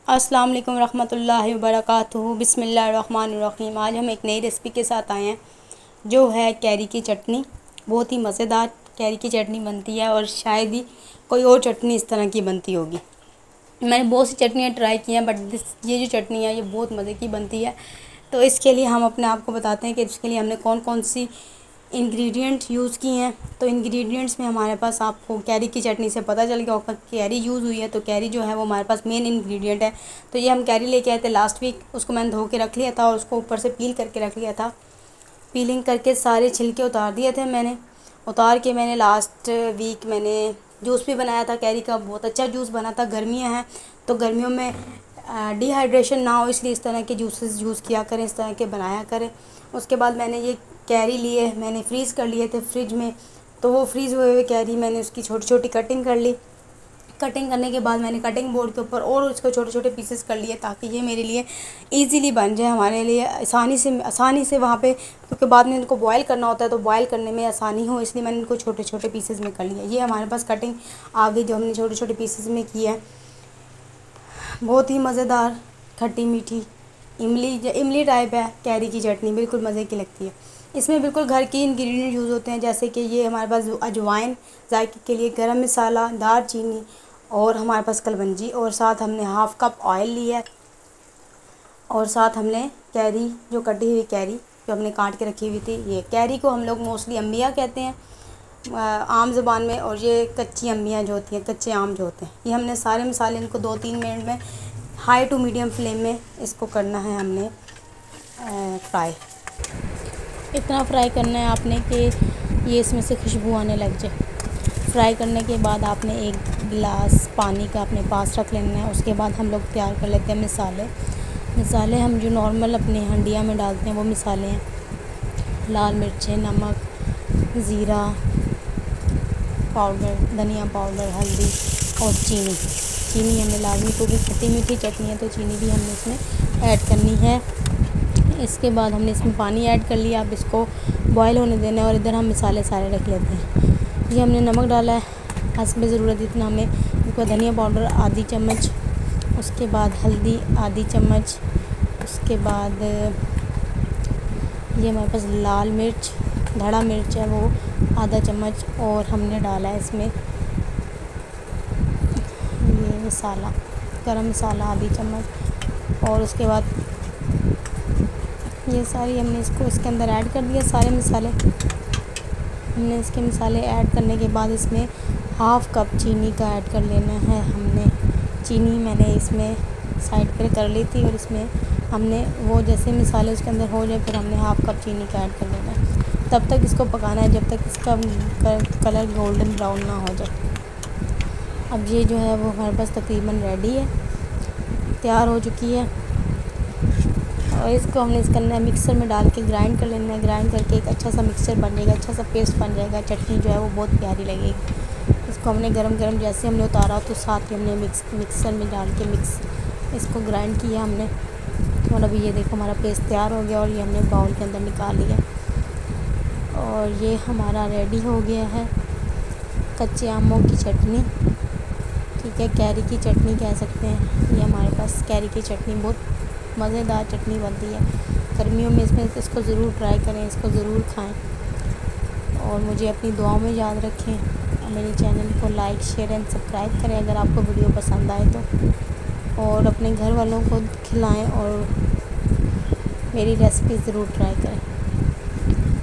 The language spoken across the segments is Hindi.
अस्सलाम वालेकुम रहमतुल्लाहि व बरकातुहू। बिस्मिल्लाहिर्रहमानिर्रहीम। आज हम एक नई रेसिपी के साथ आए हैं जो है कैरी की चटनी। बहुत ही मज़ेदार कैरी की चटनी बनती है और शायद ही कोई और चटनी इस तरह की बनती होगी। मैंने बहुत सी चटनियाँ ट्राई की हैं बट ये जो चटनी है ये बहुत मज़े की बनती है। तो इसके लिए हम अपने आप को बताते हैं कि इसके लिए हमने कौन कौन सी इंग्रेडिएंट यूज़ किए हैं। तो इंग्रेडिएंट्स में हमारे पास आपको कैरी की चटनी से पता चल गया होगा कैरी यूज़ हुई है, तो कैरी जो है वो हमारे पास मेन इंग्रेडिएंट है। तो ये हम कैरी लेके आए थे लास्ट वीक, उसको मैंने धो के रख लिया था और उसको ऊपर से पील करके रख लिया था। पीलिंग करके सारे छिलके उतार दिए थे मैंने। उतार के मैंने लास्ट वीक मैंने जूस भी बनाया था कैरी का, बहुत अच्छा जूस बना था। गर्मियाँ हैं तो गर्मियों में डिहाइड्रेशन ना हो इसलिए इस तरह के जूसेस यूज़ किया करें, इस तरह के बनाया करें। उसके बाद मैंने ये कैरी लिए, मैंने फ्रीज़ कर लिए थे फ्रिज में। तो वो फ्रीज़ हुए हुए कैरी मैंने उसकी छोटी छोटी कटिंग कर ली। कटिंग करने के बाद मैंने कटिंग बोर्ड के ऊपर और उसको छोटे छोटे पीसेस कर लिए ताकि ये मेरे लिए इजीली बन जाए, हमारे लिए आसानी से वहाँ पे, क्योंकि बाद में इनको बॉयल करना होता है तो बॉयल करने में आसानी हो, इसलिए मैंने इनको छोटे छोटे पीसेस में कर लिया। ये हमारे पास कटिंग आ गई जो हमने छोटे छोटे पीसेस में की है। बहुत ही मज़ेदार खट्टी मीठी इमली टाइप है कैरी की चटनी, बिल्कुल मज़े की लगती है। इसमें बिल्कुल घर की इंग्रेडिएंट यूज़ होते हैं, जैसे कि ये हमारे पास अजवाइन जायके के लिए, गरम मसाला, दालचीनी और हमारे पास कलवंजी, और साथ हमने हाफ़ कप ऑयल लिया है और साथ हमने कैरी जो कटी हुई कैरी जो हमने काट के रखी हुई थी। ये कैरी को हम लोग मोस्टली अम्बिया कहते हैं आम ज़बान में, और ये कच्ची अम्बियाँ जो होती हैं, कच्चे आम जो होते हैं। ये हमने सारे मसाले इनको 2-3 मिनट में हाई टू मीडियम फ्लेम में इसको करना है हमने फ्राई। इतना फ्राई करना है आपने कि ये इसमें से खुशबू आने लग जाए। फ्राई करने के बाद आपने एक गिलास पानी का अपने पास रख लेना है। उसके बाद हम लोग तैयार कर लेते हैं मसाले हम जो नॉर्मल अपने हंडिया में डालते हैं वो मसाले हैं, लाल मिर्चें, नमक, ज़ीरा पाउडर, धनिया पाउडर, हल्दी और चीनी हमें लाजमी, क्योंकि खट्टी मीठी चटनी है तो चीनी भी हमने इसमें ऐड करनी है। इसके बाद हमने इसमें पानी ऐड कर लिया। अब इसको बॉयल होने देना है और इधर हम मसाले सारे रख लेते हैं। ये हमने नमक डाला है हस्ब ज़रूरत, इतना हमें। उसके बाद धनिया पाउडर आधी चम्मच, उसके बाद हल्दी आधी चम्मच, उसके बाद ये हमारे पास लाल मिर्च, धड़ा मिर्च है वो आधा चम्मच, और हमने डाला है इसमें ये मसाला, गरम मसाला आधी चम्मच, और उसके बाद ये सारी हमने इसके अंदर ऐड कर दिया। सारे मसाले हमने इसके मसाले ऐड करने के बाद इसमें हाफ़ कप चीनी का ऐड कर लेना है हमने। चीनी मैंने इसमें साइड पर कर ली थी और इसमें हमने वो जैसे मसाले उसके अंदर हो जाए फिर हमने हाफ़ कप चीनी का ऐड कर लेना है। तब तक इसको पकाना है जब तक इसका कलर गोल्डन ब्राउन ना हो जाए। अब ये जो है वो हमारे पास तकरीबन रेडी है, तैयार हो चुकी है। और इसको हमने इसके अंदर मिक्सर में डाल के ग्राइंड कर लेना है। ग्राइंड करके एक अच्छा सा मिक्सचर बन जाएगा, अच्छा सा पेस्ट बन जाएगा। चटनी जो है वो बहुत प्यारी लगेगी। इसको हमने गरम जैसे हमने उतारा तो साथ ही हमने मिक्सर में डाल के इसको ग्राइंड किया हमने। और अभी ये देखो हमारा पेस्ट तैयार हो गया और ये हमने बाउल के अंदर निकाल लिया और ये हमारा रेडी हो गया है कच्चे आमों की चटनी। ठीक है, कैरी की चटनी कह सकते हैं। ये हमारे पास कैरी की चटनी बहुत मज़ेदार चटनी बनती है गर्मियों में। इसको ज़रूर ट्राई करें, इसको ज़रूर खाएं और मुझे अपनी दुआओं में याद रखें। और मेरे चैनल को लाइक, शेयर एंड सब्सक्राइब करें अगर आपको वीडियो पसंद आए तो, और अपने घर वालों को खिलाएं और मेरी रेसिपी ज़रूर ट्राई करें।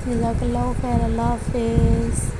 जज़ाकल्लाहु खैर, अल्लाह हाफ़िज़।